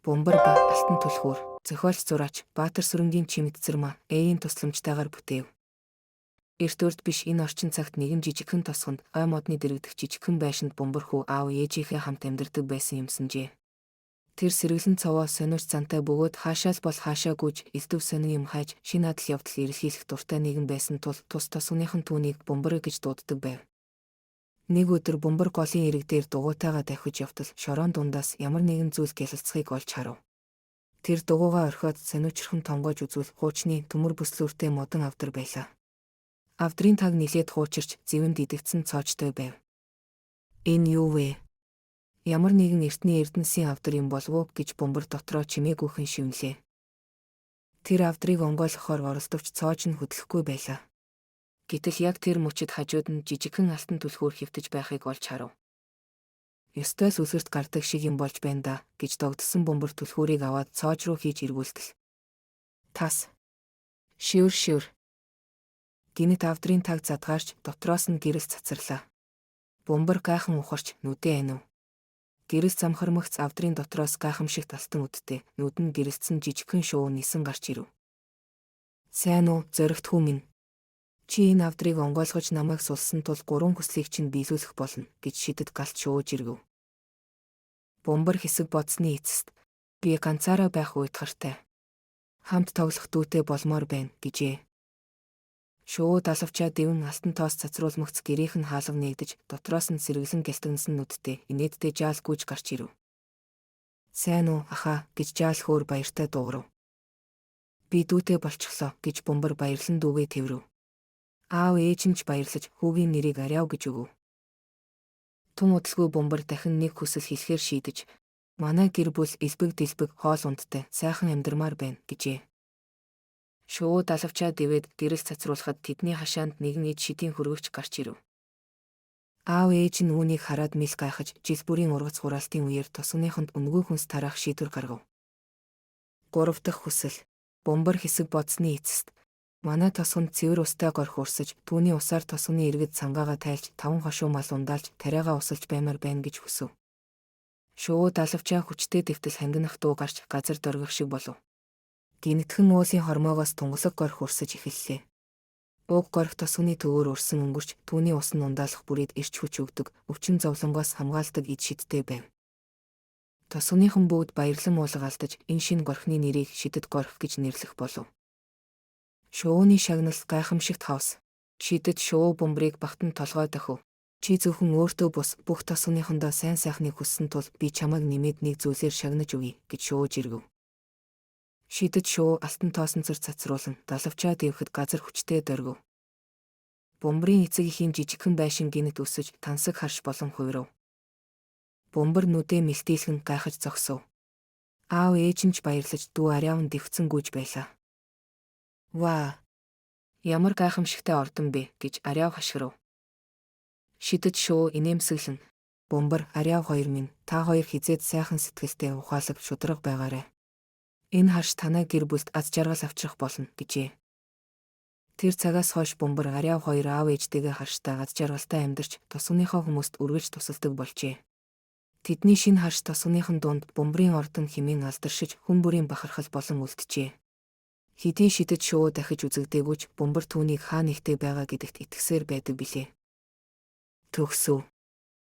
Бомбар ба алтан түлхүүр, зохиолч зураач Баатар Сүрэнгийн Чимэд Цэрмаа Эйн тусламжтайгаар бүтээв. Эрт урд биш энэ орчин цагт нэгэн жижигхэн тосгонд ой модны дэрэгдэх жижигхэн байшинд бомбар хүү аав ээжийнхээ хамт амьдардаг байсан юмсанжээ. Тэр сэргэлэн цовоо сониуч зантай бөгөөд хаашаас бол хаашаа гүйж элдв сонин юм хайж шинэ адал явдал эрэлхийлэх дуртай нэгэн байсан тул тус тосгоныхон түүнийг бомбар гэж дууддаг байв. Нэг өдөр бомбар голын ирэг дээр дугуйтайгаа давхиж явтал шороон дундаас ямар нэгэн зүйл гялалцахыг олж харав. Тэр дугуйгаа орхиод сониучрхан тонгоож үзвэл хуучны төмөр бүслүүртэй модон авдар байлаа. Авдрын таг нилээд хуучирч зэвэнд идэгдсэн цоочтой байв. Энэ юу вэ? Ямар нэгэн эртний эрдэнсийн авдар юм болов уу гэж бомбар дотроо чимээгүйхэн шивнэлээ. Тэр авдрыг онгойлгохоор оролдовч цоож нь хөдлөхгүй байлаа. Гэтэл яг тэр мөчид хажууд нь жижигхэн алтан түлхүүр хэвтэж байхыг олж харав. Ёстой л үсэрт гардаг шиг юм болж байна да гэж догдсон бомбар түлхүүрийг аваад цоож руу хийж эргүүлтэл. Тас. Шивэр. Гинэт авдрын таг задгаарч дотроос нь гэрэл цацарлаа. Бомбар гайхан ухарч нүдээ анив. Гэрэл замхармагц авдрын дотроос гайхамшигт алтан үдтэй нүд нь гэрэлцсэн жижигхэн шувуу нисэн гарч ирэв. Сайн уу, зоригт хүү минь. Чи энэ авдрыг онгойлгож намайг сулсан тул 3 хүслийг чинь биелүүлэх болно гэж шидэд галт шууж иргэв. Бомбар хэсэг бодсны эцэст би ганцаараа байх уйтгартай. Хамт тоглох дүүтэй болмоор байна гэжээ. Шувуу далавчаа дэвэн алтан тоос цацруулмагц гэрийнх нь хаалга нэгдэж дотроос нь сэргэлэн гэлтгэнсэн нүдтэй инээдтэй жаал гүйж гарч ирэв. Сайн уу ахаа гэж жаал хөөр баяртай дуугарав. Би дүүтэй болчихлоо гэж бомбар баярлан дүүгээ тэврэв. Аав ээж нь ч баярлаж хүүгийн нэрийг Ариав гэж өгөв. Тун удалгүй бомбар дахин нэг хүсэл хэлэхээр шийдэж манай гэр бүл элбэг дэлбэг хоол ундтай сайхан амьдармаар байна гэжээ. Шувуу далавчаа дэвээд гэрэл цацруулахад тэдний хашаанд нэгэн ид шидийн хөргөгч гарч ирэв. Аав ээж нь үүнийг хараад мэл гайхаж жил бүрийн ургац хураалтын үеэр тосгоныхонд өнгөө хүнс тараах шийдвэр гаргав. 3 дахь хүсэл. Бомбар хэсэг бодсны эцэст манай тосгонд цэвэр устай горх урсаж түүний усаар тосгоны иргэд цангаагаа тайлж 5 хошуу мал ундаалж тариагаа усалж баймаар байна гэж хүсв. Шувуу далавчаа хүчтэй дэвтэл хангинах дуу гарч газар дөргих шиг болов. Гинэтхэн уулын хормоогоос тунгалаг горх урсаж эхэллээ. Уг горх тосгоны төвөөр урсан өнгөрч түүний ус нь ундаалах бүрээд ирч хүч өгдөг өвчин зовлонгоос хамгаалдаг ид шидтэй байв. Тосгоныхон бүгд баярлан уулга алдаж энэ шинэ горхны нэрийг шидэд горх гэж нэрлэх болов. Шувууны шагнал гайхамшигт хавс. Шидэд шувуу бомбрыг багтан толгой дохив. Чи зөвхөн өөртөө бус бүх тосгоныхондоо сайн сайхныг хүссэн тул би чамайг нэмээд нэг зүйлээр шагнаж өгье гэж шууж иргэв. Шидэд шувуу алтан тоосонцор цацруулан далавчаа дэвхэд газар хүчтэй дөргөв. Бомбрын эцэг ихийн жижигхэн байшин гинэт өсөж тансаг харш болон хувирав. Бомбар нүдээ мэлтийлхэн гайхаж зогсов. Аав ээж нь ч баярлаж дүү Ариав нь дэвцэн гүйж байлаа. Ваа! Ямар гайхамшигтай ордон бэ гэж Ариав хашгирав. Шидэд шувуу инээмсэглэн бомбар Ариав хоёр минь та хоёр хизээд сайхан сэтгэлтэй ухаалаг шударга байгаарай. Энэ харш танай гэр бүлд аз жаргал авчрах болно гэжээ. Тэр цагаас хойш бомбар Ариав хоёр аав ээжтэйгээ харштай аз жаргалтай амьдарч тосгоныхоо хүмүүст үргэлж тусалдаг болжээ. Тэдний шинэ харш тосгоныхон дунд бомбрын ордон хэмээн алдаршиж хүн бүрийн бахархал болон үлджээ. Хэдий шидэд шувуу дахиж үзэгдээгүйч бомбар түүнийг хаа нэгтээ байгаа гэдэгт итгэсээр байдаг билээ. Төгсөв.